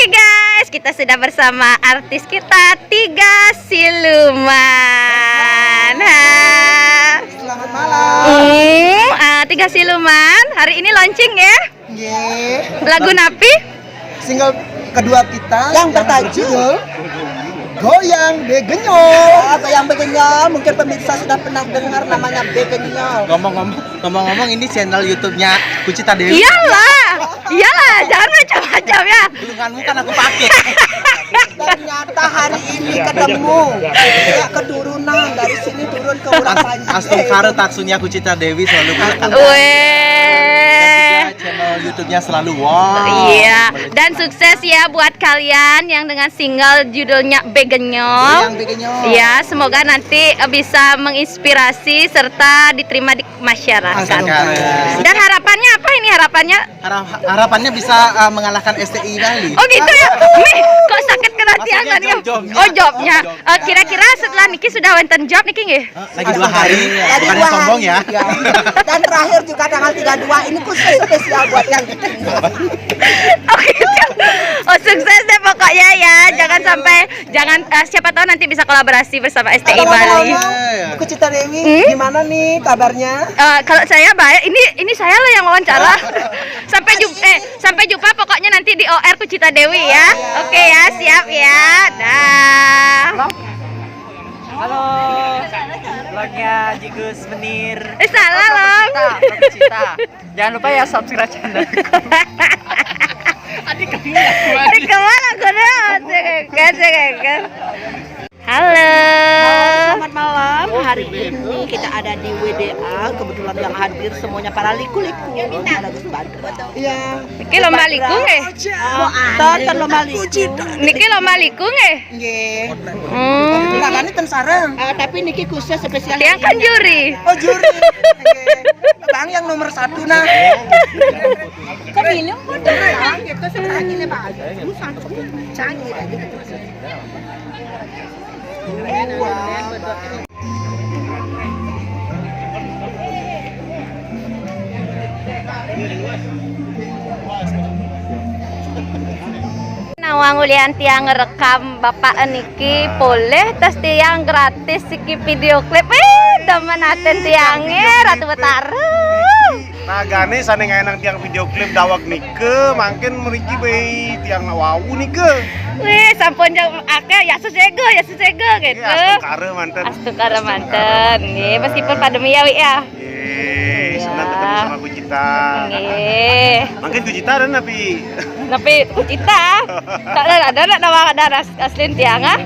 Oke guys, kita sudah bersama artis kita Tiga Siluman. Selamat malam. Tiga Siluman, hari ini launching ya? Lagu Napi? Single kedua kita yang bertajuk Goyang Begenyo. Goyang Begenyo, mungkin pemirsa sudah pernah dengar namanya Begenyo. Ngomong-ngomong ini channel YouTube-nya Kucita Dewi. Iyalah, jangan macam-macam ya. Tulunganmu kan aku pakai. Ternyata hari ini ketemu ya keturunan dari sini turun ke Urapanji. Astungkara taksunya Kucita Dewi selalu menekan. Channel YouTube-nya selalu wow. Iya, dan sukses ya buat kalian yang dengan single judulnya Begenyo. Iya, semoga nanti bisa menginspirasi serta diterima di masyarakat. Dan harapannya apa ini harapannya? Harapannya bisa mengalahkan STI Bali. Oh gitu ya. Kok sakit kena tiangan ya? Oh jobnya. Kira-kira setelah Niki sudah wonten job Niki nggih? Lagi 2 hari. Bukannya sombong ya. Dan terakhir juga tanggal 32 ini khusus spesial buat yang ketinggalan. Oh gitu. Oh sukses deh pokoknya ya. Jangan siapa tahu nanti bisa kolaborasi bersama STI Bali. Kucita Dewi, gimana nih kabarnya? Kalau saya baik, ini saya lah yang wawancara. Sampai jumpa pokoknya nanti di OR Kucita Dewi ya. Oke ya, siap ya. Dah. Halo, vlognya Jigus Menir. Salah loh. Cita. Jangan lupa ya subscribe channel. Adik kemana kan? Halo. Selamat malam. Hari ini kita ada di WDA. Kebetulan yang hadir semuanya para liku-liku. Ada Gus Badra. Iya. Niki lomba liku nggih? Tonton lomba liku. Niki lomba liku nggih? Nggih. Lagane ten sareng. Tapi niki khusus spesial. Tiang kan juri. Oh juri. Bang yang nomor 1 nah. Kan ini udah gitu sebenarnya ini Pak. Canggih aja. Nawang ulian tiang rekam Bapak Niki boleh tes tiang gratis siki video klip temen aten tiangnya Ratu Betara. Nah gane sana nang tiang video klip dawak nike makin meriki bayi tiang wawu nike. Wih sampun jam akeh ya sesego gitu. Astukara manten. Nih meskipun pandemi ya Wi ya. Senang ketemu sama Kucita. Nggih. Makin Kucita dan napi Kucita. Tak ada nama asli tiang ah.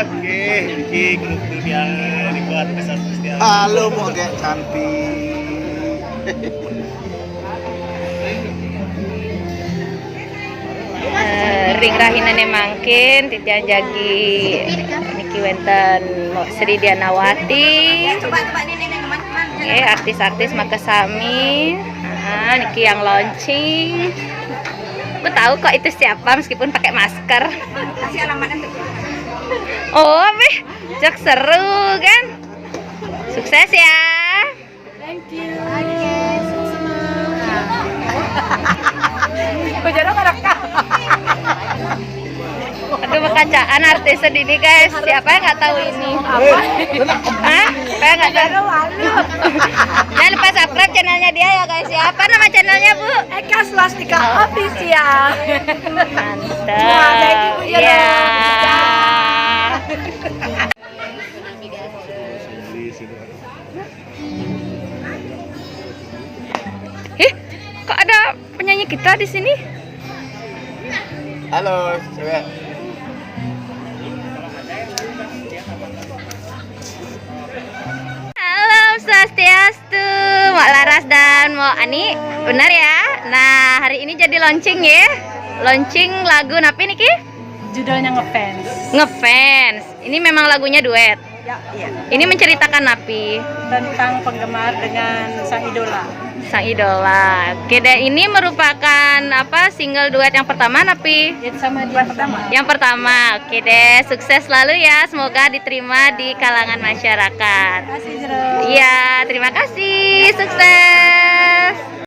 Oke, iki grup tiang dibuat besar tiang. Halo mau kayak cantik. Ring rahinane mangkin titian jagi Niki wenten Sri Dianawati. Artis-artis makasami. Niki yang launching. Aku tahu kok itu siapa meskipun pakai masker. Kasih alamatnya tuh. Oh, jak seru kan? Sukses ya. Thank you. Aduh bekacaan artis ini guys. Siapa yang nggak tahu ini? Hah? Saya nggak tahu. Jangan lupa subscribe channelnya dia ya guys ya. Apa nama channelnya Bu? Eka Swastika Official. Mantap. Iya. Kok ada penyanyi kita di sini? Halo, cewek. Halo Swastiastu, Mak Laras dan Mak Ani, benar ya? Nah hari ini jadi launching ya, launching lagu Napi Niki? Judulnya Ngefans. Ngefans, ini memang lagunya duet. Ya, iya. Ini menceritakan Napi Tentang penggemar dengan sang idola. Sang idola. Oke deh, ini merupakan single duet yang pertama Napi? Sama dia pertama. Yang pertama. Oke deh, sukses selalu ya. Semoga diterima di kalangan masyarakat. Terima kasih, Jero. Iya, terima kasih. Sukses.